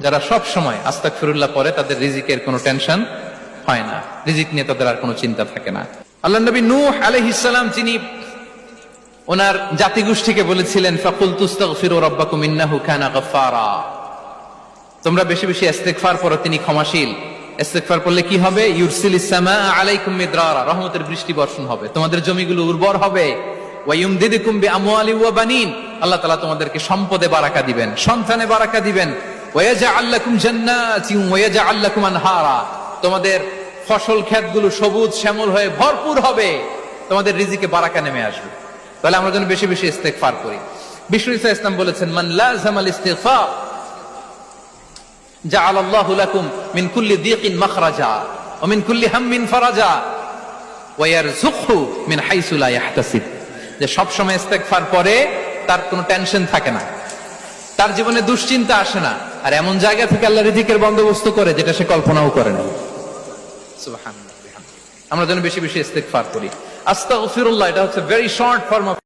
যারা সব সময় আস্তাগফিরুল্লাহ পড়ে তাদের রিজিকের কোনো টেনশন হয় না, রিজিক নিয়ে তাদের আর কোনো চিন্তা থাকে না। আল্লাহ নবী নূহ আলাইহিস সালাম তিনি ওনার জাতিগোষ্ঠীকে বলেছিলেন, ফাকুলতু আস্তাগফিরু রাব্বাকুম ইন্নাহু কানা গাফফারা, তোমরা বেশি বেশি ইস্তেগফার করো, তিনি ক্ষমাশীল। ইস্তেগফার করলে কি হবে? ইউরসিলিস সামাআ আলাইকুম মিদরারা, রহমতের বৃষ্টি বর্ষণ হবে, তোমাদের জমিগুলো উর্বর হবে। ওয়া ইউমদিদুকুম বিআমওয়ালি ওয়া বানিন, আল্লাহ তাআলা তোমাদেরকে সম্পদে বারাকা দিবেন, সন্তানে বারাকা দিবেন। ওয়া ইয়াজআল লাকুম জান্নাতিন ওয়া ইয়াজআল লাকুম আনহারা, তোমাদের ফসল ক্ষেতগুলো সবুজ শ্যামল হয়ে ভরপুর হবে, তোমাদের রিজিকে বারাকা নেমে আসবে। তাহলে আমরা যেন বেশি বেশি ইস্তেগফার করি। বিষ্ণু ঈসা ইসলাম বলেছেন, মান লাযামাল ইস্তিগফার জাআলাল্লাহু লাকুম মিন কুল্লি দিকিন মাখরাজা ওয়া মিন কুল্লি হাম্মিন ফারাজা ওয়া ইয়ারযুকহু মিন হাইসু লা ইয়াহতাসিব, যে সব সময় ইস্তেগফার করে তার কোনো টেনশন থাকে না, তার জীবনে দুশ্চিন্তা আসে না, আর এমন জায়গা থেকে আল্লাহ রিজিকের বন্দোবস্ত করে যেটা সে কল্পনাও করে না। সুবহানাল্লাহ। আমরা যেন বেশি বেশি ইস্তেগফার করি। আস্তাগফিরুল্লাহ এটা হচ্ছে ভেরি শর্ট ফর্ম অফ